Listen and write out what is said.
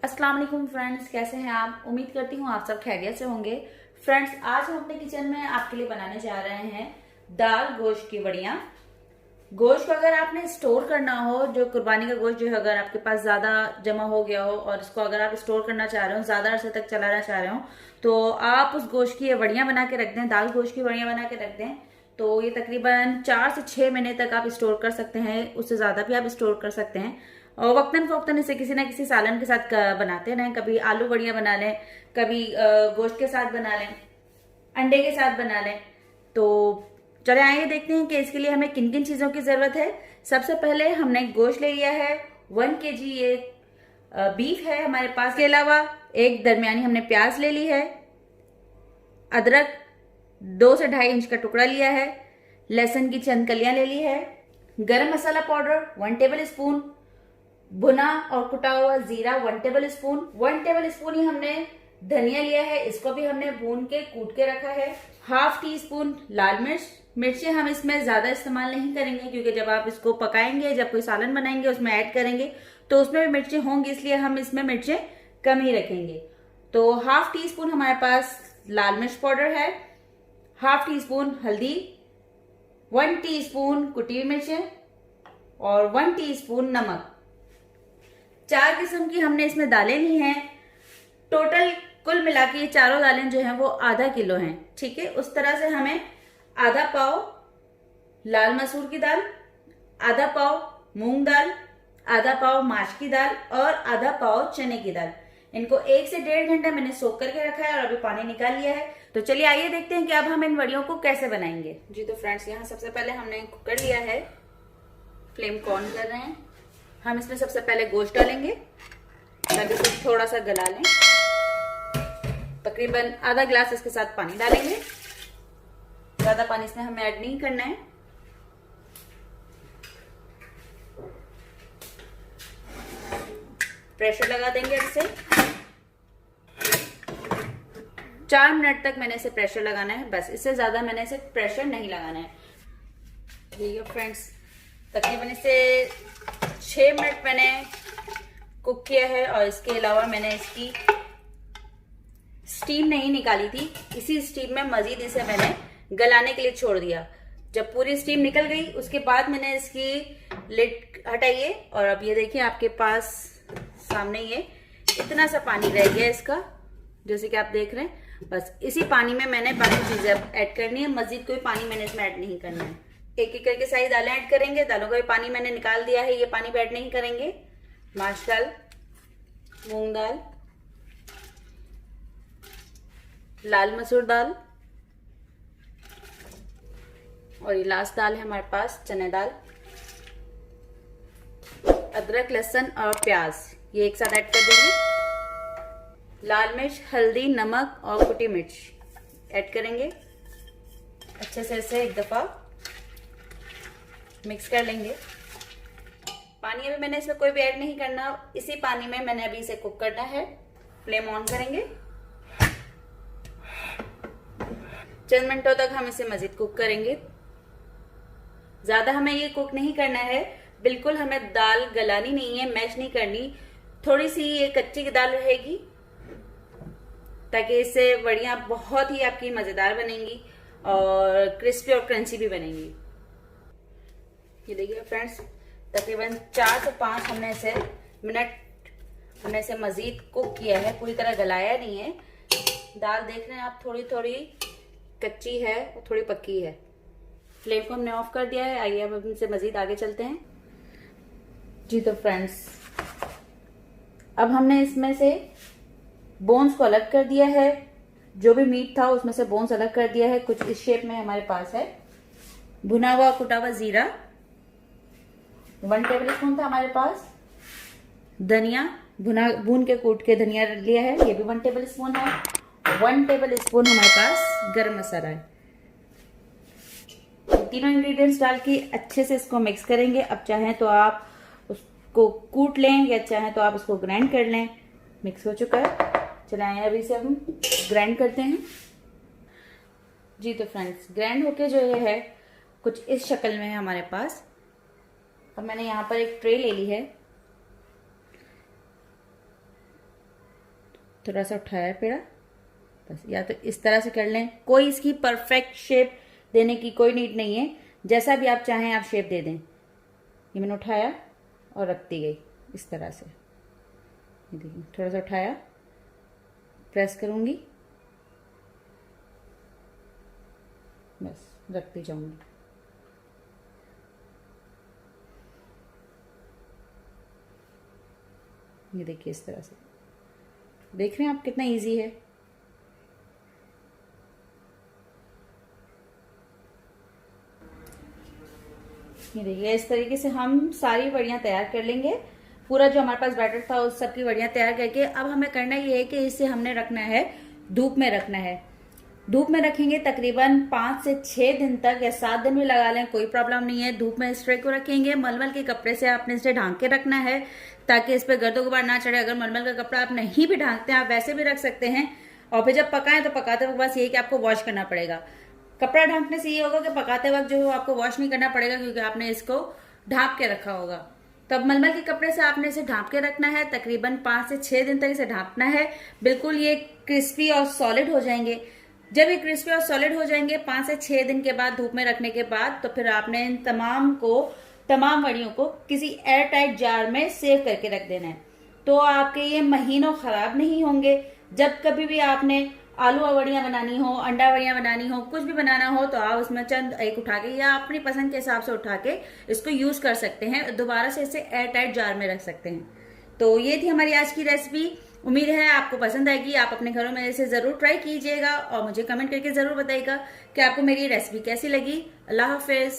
अस्सलाम वालेकुम फ्रेंड्स, कैसे हैं आप। उम्मीद करती हूँ आप सब खैरियत से होंगे। फ्रेंड्स, आज हम अपने किचन में आपके लिए बनाने जा रहे हैं दाल गोश्त की बड़ियाँ। गोश्त को अगर आपने स्टोर करना हो, जो कुर्बानी का गोश्त जो है अगर आपके पास ज्यादा जमा हो गया हो और इसको अगर आप स्टोर करना चाह रहे हो, ज्यादा अरसे तक चलाना चाह रहे हो, तो आप उस गोश्त की ये बड़ियाँ बना के रख दें, दाल गोश्त की बड़ियाँ बना के रख दें। तो ये तकरीबन 4 से 6 महीने तक आप स्टोर कर सकते हैं, उससे ज्यादा भी आप स्टोर कर सकते हैं। और वक्तन फवक्तन इसे किसी ना किसी सालन के साथ बनाते रहें। कभी आलू बड़ियाँ बना लें, कभी गोश्त के साथ बना लें, अंडे के साथ बना लें। तो चले आइए देखते हैं कि इसके लिए हमें किन किन चीज़ों की ज़रूरत है। सबसे पहले हमने गोश्त ले लिया है 1 kg, ये बीफ है हमारे पास। के अलावा एक दरमियानी हमने प्याज ले ली है, अदरक 2 से 2.5 इंच का टुकड़ा लिया है, लहसुन की चंद कलियां ले ली है, गरम मसाला पाउडर 1 टेबल स्पून, भुना और कुटा हुआ जीरा 1 टेबल स्पून, 1 टेबल स्पून ही हमने धनिया लिया है, इसको भी हमने भून के कूट के रखा है। ½ टी स्पून लाल मिर्च। मिर्चें हम इसमें ज्यादा इस्तेमाल नहीं करेंगे क्योंकि जब आप इसको पकाएंगे, जब कोई सालन बनाएंगे उसमें ऐड करेंगे तो उसमें भी मिर्चें होंगी, इसलिए हम इसमें मिर्चें कम ही रखेंगे। तो ½ टी स्पून हमारे पास लाल मिर्च पाउडर है, ½ टी स्पून हल्दी, 1 टी स्पून कुटी हुई मिर्चें और 1 टी स्पून नमक। 4 किस्म की हमने इसमें दालें ली हैं। टोटल कुल मिला के ये चारों दालें जो हैं वो आधा किलो हैं। ठीक है, उस तरह से हमें आधा पाव लाल मसूर की दाल, आधा पाव मूंग दाल, आधा पाव माश की दाल और आधा पाव चने की दाल, इनको 1 से 1.5 घंटा मैंने सोख करके रखा है और अभी पानी निकाल लिया है। तो चलिए आइए देखते हैं कि अब हम इन वड़ियों को कैसे बनाएंगे। जी तो फ्रेंड्स, यहाँ सबसे पहले हमने कुकर लिया है, फ्लेम को ऑन कर रहे हैं। हम इसमें सबसे पहले गोश्त डालेंगे ताकि इसे थोड़ा सा गला लें। तकरीबन आधा गिलास इसके साथ पानी डालेंगे, ज्यादा पानी इसमें हमें ऐड नहीं करना है। प्रेशर लगा देंगे इसे। 4 मिनट तक मैंने इसे प्रेशर लगाना है, बस, इससे ज्यादा मैंने इसे प्रेशर नहीं लगाना है। ठीक है फ्रेंड्स, तकरीबन इसे 6 मिनट मैंने कुक किया है और इसके अलावा मैंने इसकी स्टीम नहीं निकाली थी, इसी स्टीम में मजीद इसे मैंने गलाने के लिए छोड़ दिया। जब पूरी स्टीम निकल गई उसके बाद मैंने इसकी लिड हटाई है और अब ये देखिए आपके पास सामने ये इतना सा पानी रह गया इसका, जैसे कि आप देख रहे हैं। बस इसी पानी में मैंने बाकी चीजें अब ऐड करनी है, मजीद कोई पानी मैंने इसमें ऐड नहीं करना है। एक एक करके सारी दालें ऐड करेंगे। दालों का भी पानी मैंने निकाल दिया है, ये पानी भी ऐड नहीं करेंगे। माश दाल, मूंग दाल, लाल मसूर दाल और ये लास्ट दाल है हमारे पास चने दाल। अदरक, लहसुन और प्याज ये एक साथ ऐड कर देंगे। लाल मिर्च, हल्दी, नमक और कुटी मिर्च ऐड करेंगे। अच्छे से इसे एक दफा मिक्स कर लेंगे। पानी अभी मैंने इसमें कोई भी ऐड नहीं करना, इसी पानी में मैंने अभी इसे कुक करना है। फ्लेम ऑन करेंगे। चंद मिनटों तक हम इसे मजीद कुक करेंगे। ज्यादा हमें ये कुक नहीं करना है, बिल्कुल हमें दाल गलानी नहीं है, मैश नहीं करनी। थोड़ी सी ये कच्ची दाल रहेगी ताकि इससे बड़ियां बहुत ही आपकी मजेदार बनेंगी और क्रिस्पी और क्रंची भी बनेंगी। ये देखिए फ्रेंड्स, तकरीबन 4 से 5 मिनट हमने इसे मजीद कुक किया है, पूरी तरह गलाया नहीं है। दाल देख रहे हैं आप, थोड़ी थोड़ी कच्ची है और थोड़ी पक्की है। फ्लेम को हमने ऑफ कर दिया है। आइए अब इनसे मजीद आगे चलते हैं। जी तो फ्रेंड्स, अब हमने इसमें से बोन्स को अलग कर दिया है। जो भी मीट था उसमें से बोन्स अलग कर दिया है। कुछ इस शेप में हमारे पास है। भुना हुआ कुटा हुआ जीरा 1 टेबल स्पून था हमारे पास। धनिया भून के कूट के धनिया लिया है, ये भी 1 टेबल स्पून है। 1 टेबल स्पून हमारे पास गरम मसाला है। तीनों इंग्रेडिएंट्स डाल के अच्छे से इसको मिक्स करेंगे। अब चाहें तो आप उसको कूट लें या चाहें तो आप इसको ग्राइंड कर लें। मिक्स हो चुका है, चलाएं। अभी इसे हम ग्राइंड करते हैं। जी तो फ्रेंड्स, ग्राइंड होके जो ये है कुछ इस शक्ल में है हमारे पास। अब मैंने यहाँ पर एक ट्रे ले ली है। थोड़ा सा उठाया पेड़ा, बस। या तो इस तरह से कर लें, कोई इसकी परफेक्ट शेप देने की कोई नीड नहीं है, जैसा भी आप चाहें आप शेप दे दें। ये मैंने उठाया और रखती गई इस तरह से। ये देखिए, थोड़ा सा उठाया, प्रेस करूंगी, बस रखती जाऊंगी। ये देखिए इस तरह से, देख रहे हैं आप कितना इजी है। ये देखिए इस तरीके से हम सारी वड़ियां तैयार कर लेंगे। पूरा जो हमारे पास बैटर था उस सबकी वड़ियां तैयार करके अब हमें करना ये है कि इसे हमने रखना है, धूप में रखना है। धूप में रखेंगे तकरीबन 5 से 6 दिन तक, या 7 दिन भी लगा लें, कोई प्रॉब्लम नहीं है। धूप में इस ट्रे को रखेंगे, मलमल के कपड़े से आपने इसे ढांक के रखना है ताकि इस पर गर्दो गुबार ना चढ़े। अगर मलमल का कपड़ा आप नहीं भी ढांकते हैं, आप वैसे भी रख सकते हैं। और फिर जब पकाएं तो पकाते वक्त बस ये कि आपको वॉश करना पड़ेगा। कपड़ा ढांकने से ये होगा कि पकाते वक्त जो आपको वॉश नहीं करना पड़ेगा, क्योंकि आपने इसको ढांप के रखा होगा। तब मलमल के कपड़े से आपने इसे ढांप के रखना है, तकरीबन 5 से 6 दिन तक इसे ढांपना है। बिल्कुल ये क्रिस्पी और सॉलिड हो जाएंगे। जब ये क्रिस्पी और सॉलिड हो जाएंगे 5 से 6 दिन के बाद धूप में रखने के बाद, तो फिर आपने इन तमाम वड़ियों को किसी एयर टाइट जार में सेव करके रख देना है। तो आपके ये महीनों खराब नहीं होंगे। जब कभी भी आपने आलू वड़ियां बनानी हो, अंडा वड़ियां बनानी हो, कुछ भी बनाना हो, तो आप उसमें चंद एक उठा के या अपनी पसंद के हिसाब से उठा के इसको यूज कर सकते हैं। दोबारा से इसे एयर टाइट जार में रख सकते हैं। तो ये थी हमारी आज की रेसिपी। उम्मीद है आपको पसंद आएगी। आप अपने घरों में इसे जरूर ट्राई कीजिएगा और मुझे कमेंट करके जरूर बताइएगा कि आपको मेरी रेसिपी कैसी लगी। अल्लाह हाफिज।